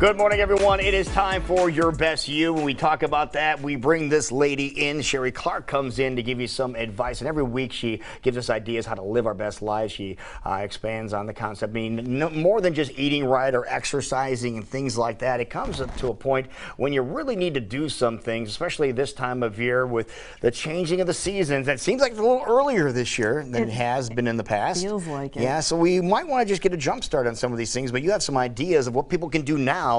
Good morning, everyone. It is time for Your Best You. When we talk about that, we bring this lady in. Sheree Clark comes in to give you some advice, and every week she gives us ideas how to live our best lives. She expands on the concept, meaning more than just eating right or exercising and things like that. It comes to a point when you really need to do some things, especially this time of year with the changing of the seasons. It seems like it's a little earlier this year than it has been in the past. Feels like it. Yeah, so we might want to just get a jump start on some of these things, but you have some ideas of what people can do now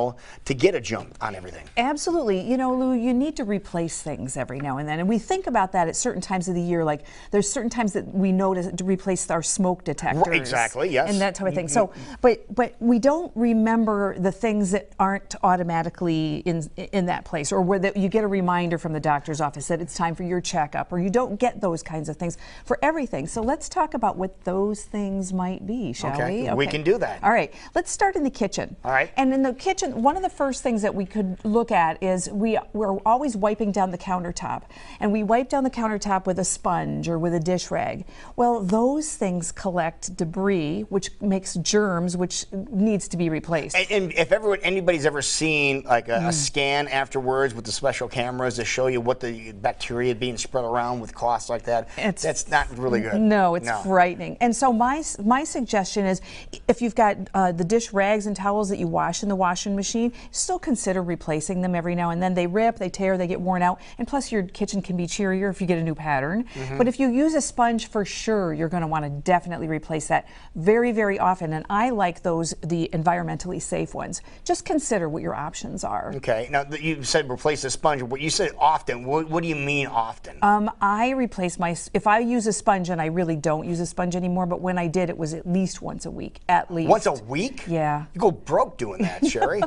to get a jump on everything. Absolutely. You know, Lou, you need to replace things every now and then. And we think about that at certain times of the year. Like there's certain times that we know to replace our smoke detectors. Right, exactly, yes. And that type of thing. So, but we don't remember the things that aren't automatically in that place, or where you get a reminder from the doctor's office that it's time for your checkup, or you don't get those kinds of things for everything. So let's talk about what those things might be, shall we? Okay, we can do that. All right, let's start in the kitchen. All right. And in the kitchen, one of the first things that we could look at is we're always wiping down the countertop, and we wipe down the countertop with a sponge or with a dish rag. Well, those things collect debris, which makes germs, which needs to be replaced. And if anybody's ever seen like a scan afterwards with the special cameras to show you what the bacteria being spread around with cloths like that, that's not really good. No, it's frightening. And so my suggestion is, if you've got the dish rags and towels that you wash in the washing machine, still consider replacing them every now and then. They rip, they tear, they get worn out, and plus your kitchen can be cheerier if you get a new pattern. But if you use a sponge, for sure you're going to want to definitely replace that very, very often. And I like the environmentally safe ones. Just consider what your options are. Okay. Now you said replace the sponge. What you said often. What do you mean often? I replace if I use a sponge, and I really don't use a sponge anymore, but when I did, it was at least once a week, at least. Once a week? Yeah. You go broke doing that, Sheree.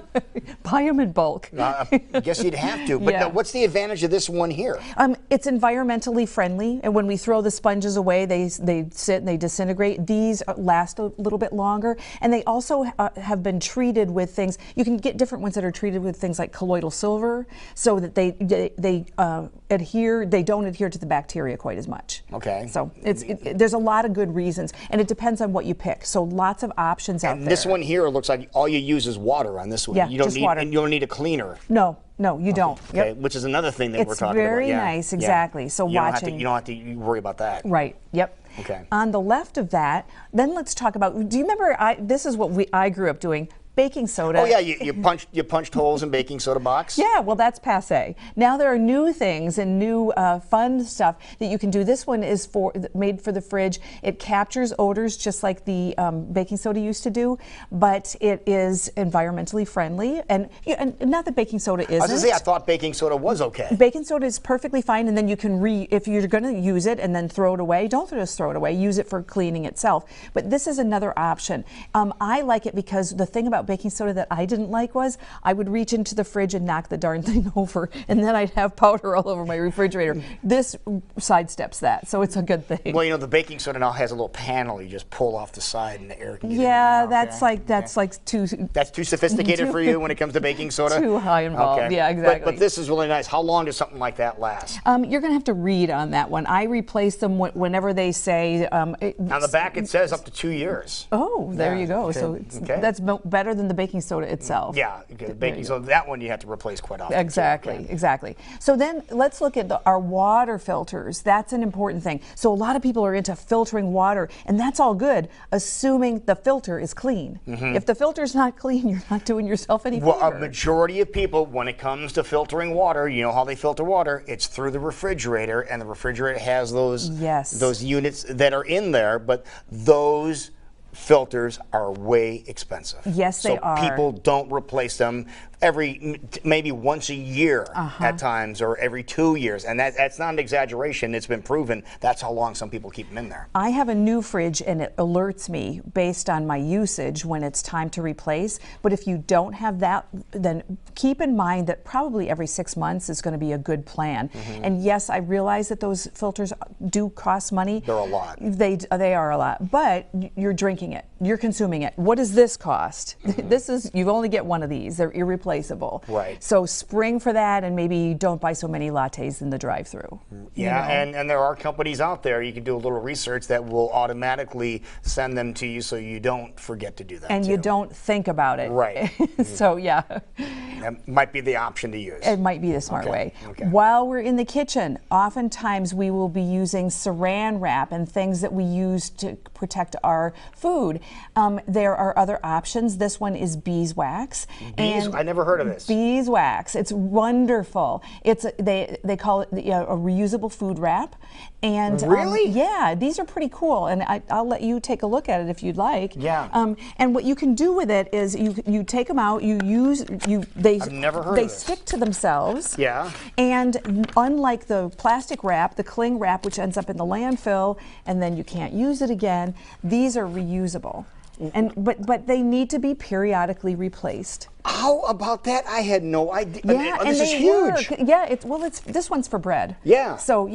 Buy them in bulk. I guess you'd have to. But Yeah. what's the advantage of this one here? It's environmentally friendly, and when we throw the sponges away, they sit and they disintegrate. These last a little bit longer, and they also have been treated with things. You can get different ones that are treated with things like colloidal silver, so that they don't adhere to the bacteria quite as much. Okay. So there's a lot of good reasons, and it depends on what you pick. So lots of options out there. And this one here looks like all you use is water on this one. Yeah, you don't just need, water. And you don't need a cleaner. No, you don't. Okay, Yep. which is another thing that we're talking about. It's very nice, exactly. So you watching. You don't have to worry about that. Right. Yep. Okay. On the left of that, then let's talk about. Do you remember? This is what I grew up doing. Baking soda. Oh yeah, you punched holes in baking soda box. Yeah, well that's passé. Now there are new things and new fun stuff that you can do. This one is made for the fridge. It captures odors just like the baking soda used to do, but it is environmentally friendly. And not that baking soda isn't. I was gonna say, I thought baking soda was okay. Baking soda is perfectly fine, and then you can if you're going to use it and then throw it away, don't just throw it away. Use it for cleaning itself. But this is another option. I like it because the thing about baking soda that I didn't like was I would reach into the fridge and knock the darn thing over, and then I'd have powder all over my refrigerator. This sidesteps that, so it's a good thing. Well, you know, the baking soda now has a little panel you just pull off the side and the air can get Yeah, in. that's too. That's too sophisticated for you when it comes to baking soda? Too high involved. Okay. Yeah, exactly. But this is really nice. How long does something like that last? You're going to have to read on that one. I replace them whenever they say. On the back it says up to 2 years. Oh, there you go. Okay. So that's better than the baking soda itself. Yeah, baking soda. That one you have to replace quite often. Exactly, exactly. So then let's look at our water filters. That's an important thing. So a lot of people are into filtering water, and that's all good, assuming the filter is clean. If the filter's not clean, you're not doing yourself any favor. Well, a majority of people, when it comes to filtering water, you know how they filter water? It's through the refrigerator, and the refrigerator has those units that are in there, but those filters are way expensive. Yes, they are. So people don't replace them maybe once a year at times, or every 2 years, and that's not an exaggeration. It's been proven that's how long some people keep them in there. I have a new fridge, and it alerts me based on my usage when it's time to replace. But if you don't have that, then keep in mind that probably every 6 months is going to be a good plan. And yes, I realize that those filters do cost money. They're a lot. They are a lot, but you're drinking it, you're consuming it. What does this cost? You only get one of these. They're irreplaceable. replaceable. Right. So spring for that, and maybe don't buy so many lattes in the drive-thru. Yeah, and there are companies out there, you can do a little research, that will automatically send them to you so you don't forget to do that. And too. you don't think about it. Right. So yeah. That might be the option to use. It might be the smart way. Okay. While we're in the kitchen, oftentimes we will be using saran wrap and things that we use to protect our food. There are other options. This one is beeswax. I never heard of this. Beeswax. It's wonderful. It's they call it a reusable food wrap. And really? Yeah, these are pretty cool. And I'll let you take a look at it if you'd like. Yeah. And what you can do with it is you take them out. I've never heard of they this. stick to themselves. Yeah. And unlike the plastic wrap, the cling wrap, which ends up in the landfill, and then you can't use it again, these are reusable. But they need to be periodically replaced. How about that? I had no idea. Yeah, this is huge. Work. Yeah, this one's for bread. Yeah. So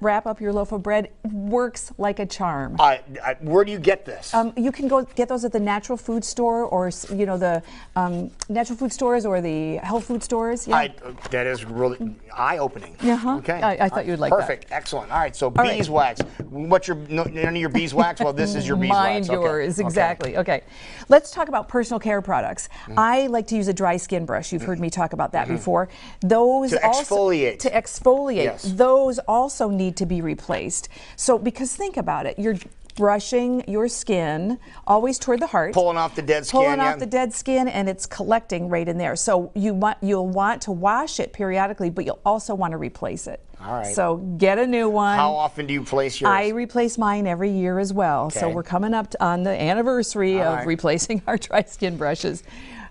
wrap up your loaf of bread. Works like a charm. Where do you get this? You can go get those at the natural food store, or the natural food stores or the health food stores. Yeah. That is really eye-opening. Uh-huh. Okay. I thought you'd like that. Perfect. Excellent. All right. So right. beeswax. What's none of your beeswax? Well, this is your beeswax. Mind yours. Exactly. Okay. Let's talk about personal care products. I like to use a dry skin brush. You've heard me talk about that before. Those to exfoliate. To exfoliate. Yes. Those also need to be replaced. So, because think about it, you're brushing your skin always toward the heart. Pulling off the dead skin. Pulling off the dead skin, and it's collecting right in there. So you'll want to wash it periodically, but you'll also want to replace it. All right. So get a new one. How often do you replace yours? I replace mine every year as well. So Okay. we're coming up on the anniversary of replacing our dry skin brushes.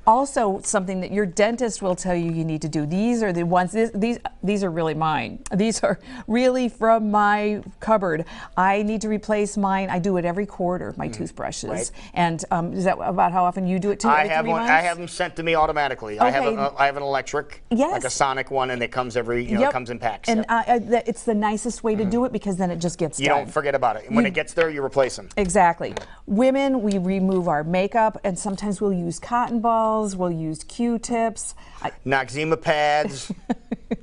Also, something that your dentist will tell you need to do. These are the ones. These are really mine. These are really from my cupboard. I need to replace mine. I do it every quarter. My toothbrushes. Right. And is that about how often you do it too? I Every have 3 one. months? I have them sent to me automatically. Okay. I have an electric, Yes. like a sonic one, and it comes every. Yep. It comes in packs. And Yep. it's the nicest way to do it, because then it just gets You done. don't forget about it. When it gets there, you replace them. Exactly. Women, we remove our makeup, and sometimes we'll use cotton balls, we'll use Q-tips. Noxzema pads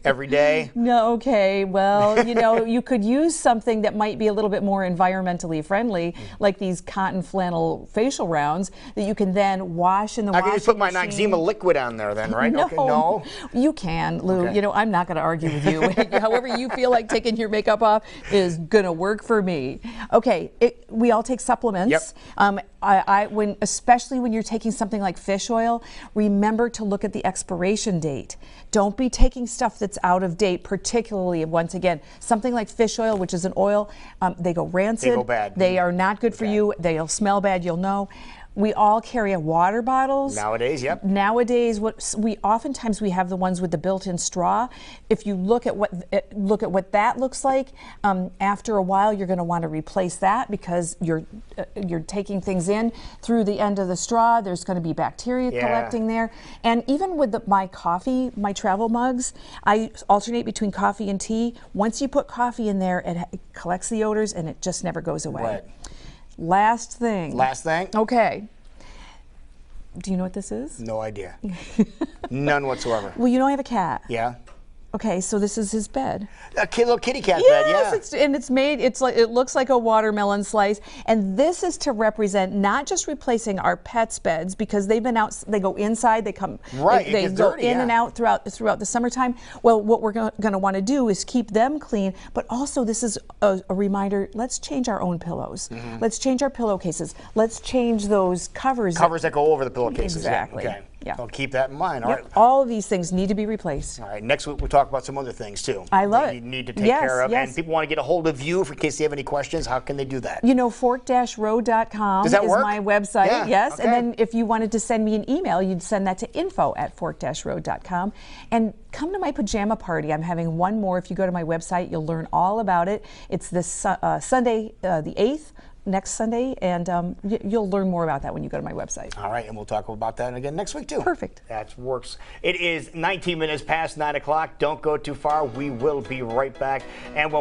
every day. No, okay. Well, you could use something that might be a little bit more environmentally friendly, like these cotton flannel facial rounds that you can then wash in the I washing can just put my machine. Noxzema liquid on there then, right? No, Okay. No. you can, Lou. Okay. I'm not going to argue with you. However you feel like taking your makeup off is going to work for me. Okay, we all take supplements. Yep. Especially when you're taking something like fish oil, remember to look at the expiration date. Don't be taking stuff that's out of date, particularly, once again, something like fish oil, which is an oil. They go rancid. They go bad. They are not good for you. They'll smell bad, you'll know. We all carry water bottles. Nowadays, yep. Nowadays, oftentimes we have the ones with the built-in straw. If you look at what that looks like, after a while you're going to want to replace that, because you're taking things in through the end of the straw. There's going to be bacteria collecting there. And even with my travel mugs, I alternate between coffee and tea. Once you put coffee in there, it collects the odors and it just never goes away. Right. Last thing. Last thing? Okay. Do you know what this is? No idea. None whatsoever. Well, I have a cat. Yeah. Okay, so this is his bed. A little kitty cat Yes, bed, yeah. it looks like a watermelon slice, and this is to represent not just replacing our pets' beds, because they've been out. They go inside. They come. Right, it They gets go dirty, in yeah. and out throughout the summertime. Well, what we're going to want to do is keep them clean, but also this is a reminder. Let's change our own pillows. Let's change our pillowcases. Let's change those covers. Covers that go over the pillowcases. Exactly. Yeah. Okay. Yeah. I'll keep that in mind. All Yep. right. All of these things need to be replaced. All right. Next week we'll talk about some other things too. I love that it. You need to take Yes, care of. yes. And people want to get a hold of you in case they have any questions. How can they do that? Fork-road.com Does that is work? my website. Yeah, Yes. okay. And then if you wanted to send me an email, you'd send that to info@fork-road.com. And come to my pajama party. I'm having one more. If you go to my website, you'll learn all about it. It's this Sunday, the 8th. Next Sunday, and you'll learn more about that when you go to my website. All right, and we'll talk about that again next week too. Perfect. That works. It is 19 minutes past 9 o'clock. Don't go too far. We will be right back. And